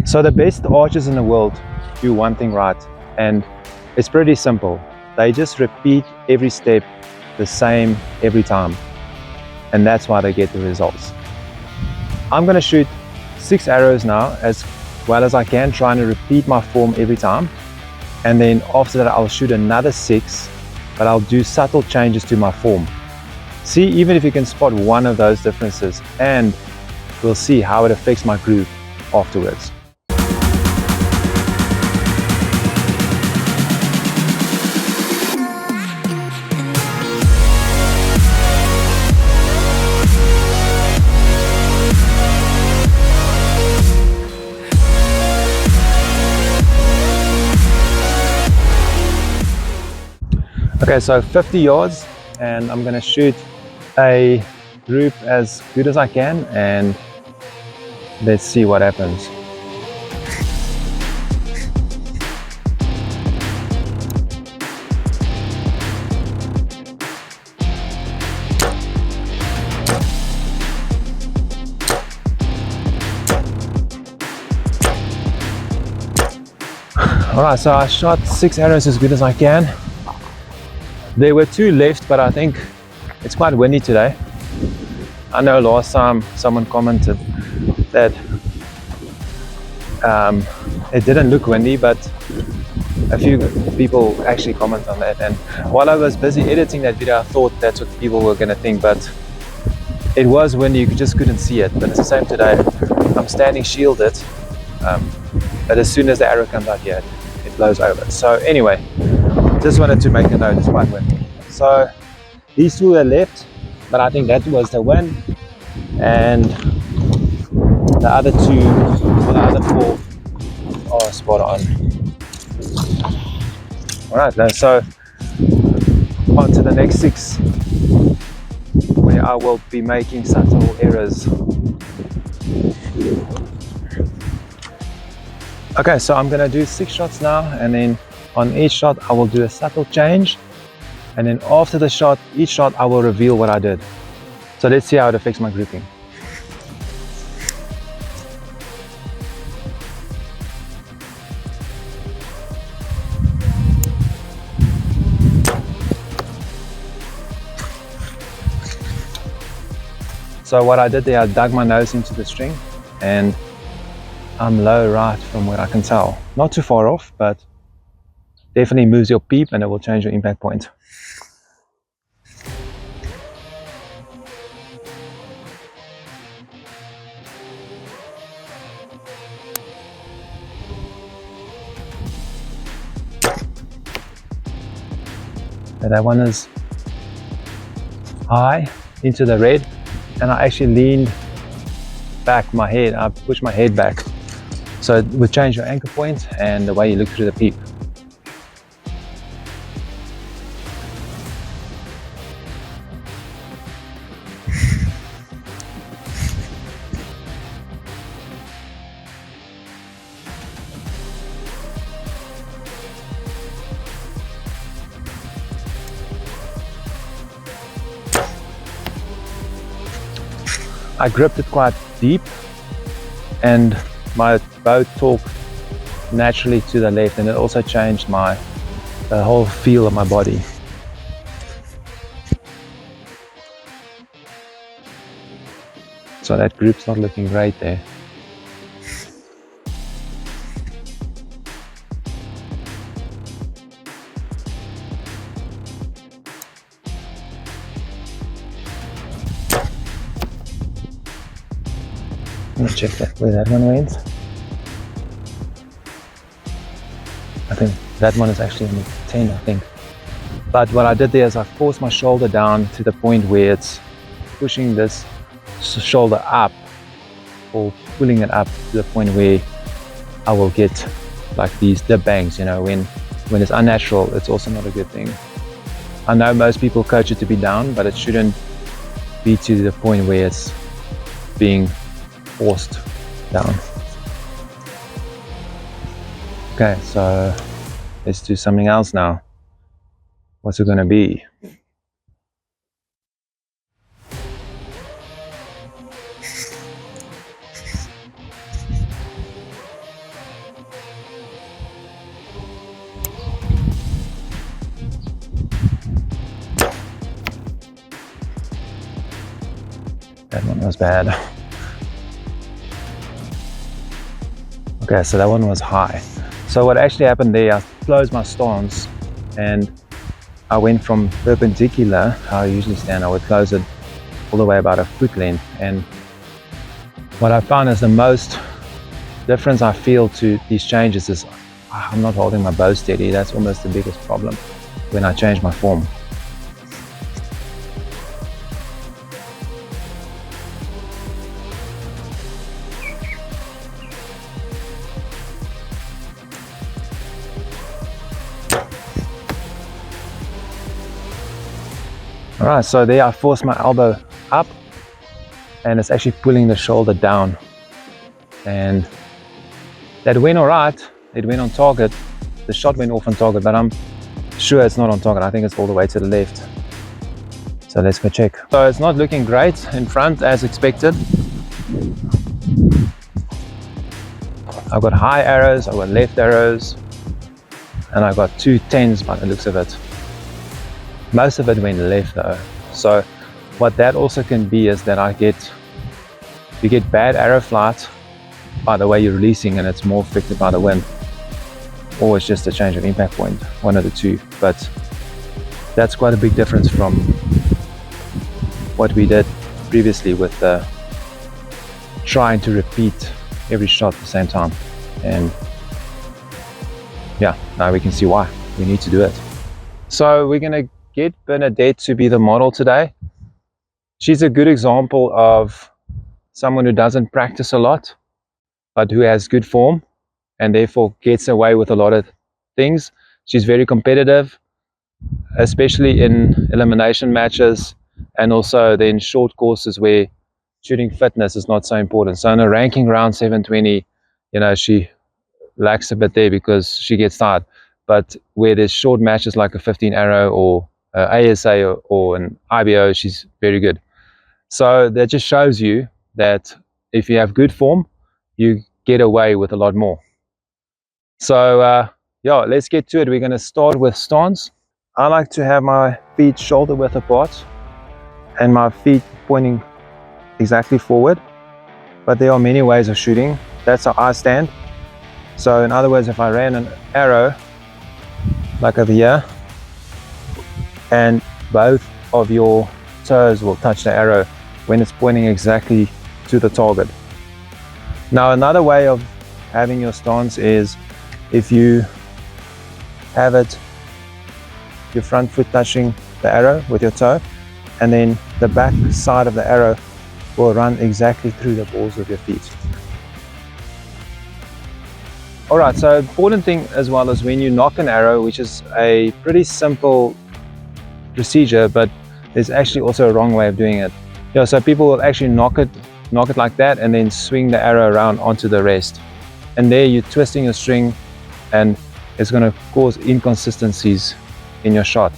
So the best archers in the world do one thing right, and it's pretty simple. They just repeat every step the same every time, and that's why they get the results. I'm going to shoot 6 arrows now as well as I can, trying to repeat my form every time, and then after that I'll shoot another 6, but I'll do subtle changes to my form. See even if you can spot one of those differences, and we'll see how it affects my group afterwards. Okay, so 50 yards, and I'm going to shoot a group as good as I can, and let's see what happens. Alright, so I shot 6 arrows as good as I can. There were 2 left, but I think it's quite windy today. I know last time someone commented that it didn't look windy, but a few people actually comment on that, and while I was busy editing that video I thought that's what people were going to think, but it was windy, you just couldn't see it. But it's the same today. I'm standing shielded, but as soon as the arrow comes out here, it blows over. So anyway, just wanted to make a note, it's quite windy. So these 2 are left, but I think that was the win, and the other 2 or the other 4 are spot on. Alright, so on to the next 6, where I will be making subtle errors. Okay, so I'm gonna do 6 shots now, and then on each shot I will do a subtle change, and then after the shot, each shot I will reveal what I did. So let's see how it affects my grouping. So what I did there, I dug my nose into the string, and I'm low right from what I can tell. Not too far off, but definitely moves your peep, and it will change your impact point. And that one is high into the red, and I actually leaned back my head, I pushed my head back. So it would change your anchor point and the way you look through the peep. I gripped it quite deep, and my bow torqued naturally to the left, and it also changed the whole feel of my body. So that group's not looking great there. Let me check where that one went. I think that one is actually on the 10, I think. But what I did there is I forced my shoulder down to the point where it's pushing this shoulder up, or pulling it up to the point where I will get like these dip bangs, you know, when it's unnatural, it's also not a good thing. I know most people coach it to be down, but it shouldn't be to the point where it's being forced down. Okay, so let's do something else now. What's it gonna be? That was bad. Okay, so that one was high. So what actually happened there, I closed my stance and I went from perpendicular, how I usually stand, I would close it all the way about a foot length. And what I found is the most difference I feel to these changes is I'm not holding my bow steady. That's almost the biggest problem when I change my form. Alright, so there I force my elbow up and it's actually pulling the shoulder down, and that went alright. It went on target. The shot went off on target, but I'm sure it's not on target. I think it's all the way to the left. So let's go check. So it's not looking great in front as expected. I've got high arrows, I've got left arrows, and I've got 2 10s by the looks of it. Most of it went left though. So what that also can be is that you get bad arrow flight by the way you're releasing, and it's more affected by the wind, or it's just a change of impact point, one of the two. But that's quite a big difference from what we did previously with trying to repeat every shot at the same time. And yeah, now we can see why we need to do it. So we're gonna get Bernadette to be the model today. She's a good example of someone who doesn't practice a lot, but who has good form and therefore gets away with a lot of things. She's very competitive, especially in elimination matches, and also then short courses where shooting fitness is not so important. So in a ranking round 720, she lacks a bit there because she gets tired. But where there's short matches like a 15 arrow or ASA or an IBO, she's very good. So that just shows you that if you have good form, you get away with a lot more. So yeah, let's get to it. We're going to start with stance. I like to have my feet shoulder width apart and my feet pointing exactly forward, but there are many ways of shooting. That's how I stand. So in other words, if I ran an arrow like over here, and both of your toes will touch the arrow when it's pointing exactly to the target. Now another way of having your stance is if you have it, your front foot touching the arrow with your toe, and then the back side of the arrow will run exactly through the balls of your feet. Alright, so important thing as well is when you nock an arrow, which is a pretty simple procedure, but there's actually also a wrong way of doing it. So people will actually knock it like that and then swing the arrow around onto the rest. And there you're twisting your string and it's going to cause inconsistencies in your shot.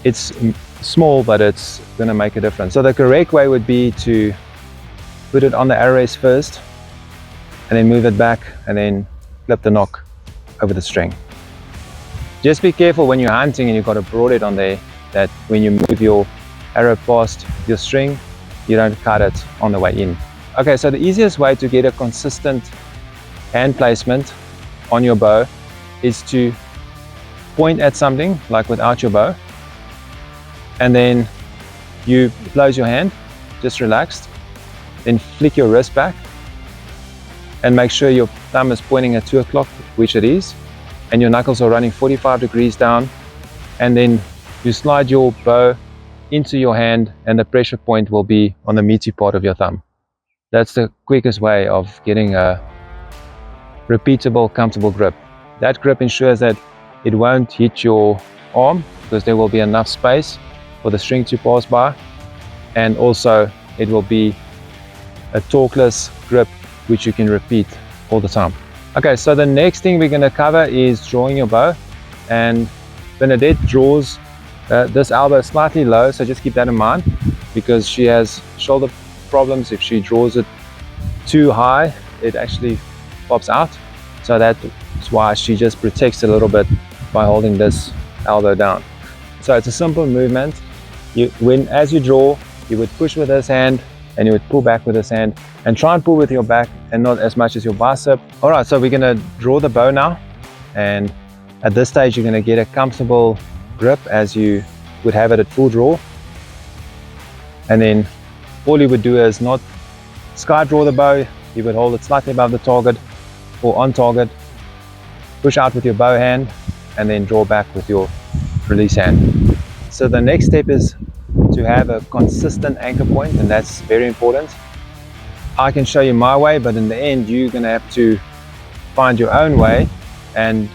It's small, but it's going to make a difference. So the correct way would be to put it on the arrow rest first and then move it back and then flip the nock over the string. Just be careful when you're hunting and you've got a broadhead on there, that when you move your arrow past your string, you don't cut it on the way in. Okay, so the easiest way to get a consistent hand placement on your bow is to point at something like without your bow, and then you close your hand, just relaxed, then flick your wrist back and make sure your thumb is pointing at 2 o'clock, which it is, and your knuckles are running 45 degrees down, and then you slide your bow into your hand and the pressure point will be on the meaty part of your thumb. That's the quickest way of getting a repeatable, comfortable grip. That grip ensures that it won't hit your arm because there will be enough space for the string to pass by, and also it will be a torqueless grip which you can repeat all the time. Okay, so the next thing we're going to cover is drawing your bow, and Bernadette draws this elbow slightly low, so just keep that in mind because she has shoulder problems. If she draws it too high, it actually pops out, so that's why she just protects a little bit by holding this elbow down. So it's a simple movement. As you draw, you would push with this hand and you would pull back with this hand, and try and pull with your back and not as much as your bicep. All right, so we're going to draw the bow now, and at this stage you're going to get a comfortable grip as you would have it at full draw. And then all you would do is not sky draw the bow, you would hold it slightly above the target or on target, push out with your bow hand, and then draw back with your release hand. So the next step is to have a consistent anchor point, and that's very important. I can show you my way, but in the end you're going to have to find your own way and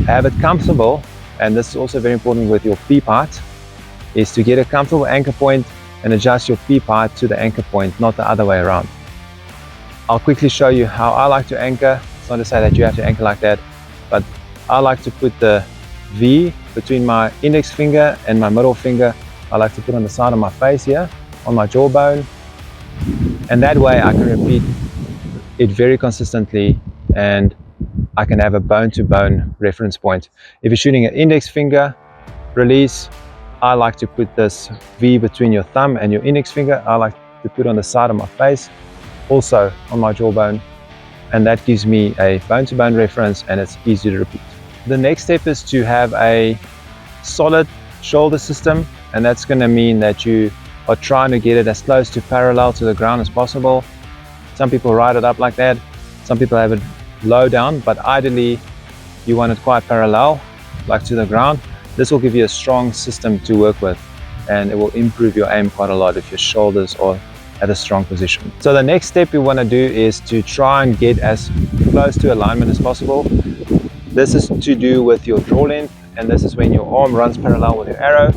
have it comfortable. And this is also very important with your peep height, is to get a comfortable anchor point and adjust your peep height to the anchor point, not the other way around. I'll quickly show you how I like to anchor. It's not to say that you have to anchor like that, but I like to put the V between my index finger and my middle finger. I like to put on the side of my face here, on my jawbone, and that way I can repeat it very consistently and I can have a bone-to-bone reference point. If you're shooting an index finger release, I like to put this V between your thumb and your index finger. I like to put on the side of my face, also on my jawbone, and that gives me a bone-to-bone reference and it's easy to repeat. The next step is to have a solid shoulder system, and that's going to mean that you are trying to get it as close to parallel to the ground as possible. Some people ride it up like that, some people have it low down, but ideally you want it quite parallel, like to the ground. This will give you a strong system to work with, and it will improve your aim quite a lot if your shoulders are at a strong position. So the next step we want to do is to try and get as close to alignment as possible. This is to do with your draw length, and this is when your arm runs parallel with your arrow,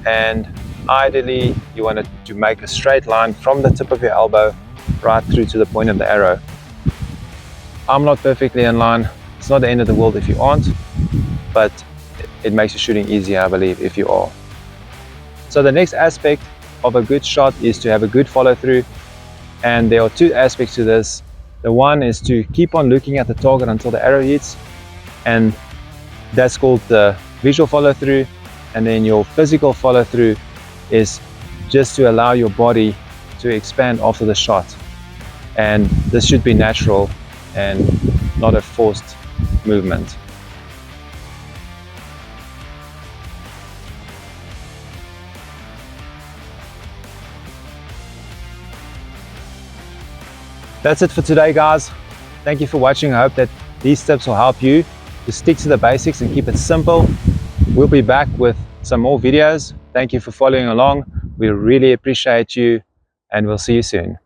and ideally you want to make a straight line from the tip of your elbow right through to the point of the arrow. I'm not perfectly in line. It's not the end of the world if you aren't, but it makes your shooting easier, I believe, if you are. So the next aspect of a good shot is to have a good follow through, and there are two aspects to this. The one is to keep on looking at the target until the arrow hits, and that's called the visual follow through. And then your physical follow through is just to allow your body to expand after the shot, and this should be natural and not a forced movement. That's it for today, guys. Thank you for watching. I hope that these tips will help you to stick to the basics and keep it simple. We'll be back with some more videos. Thank you for following along. We really appreciate you, and we'll see you soon.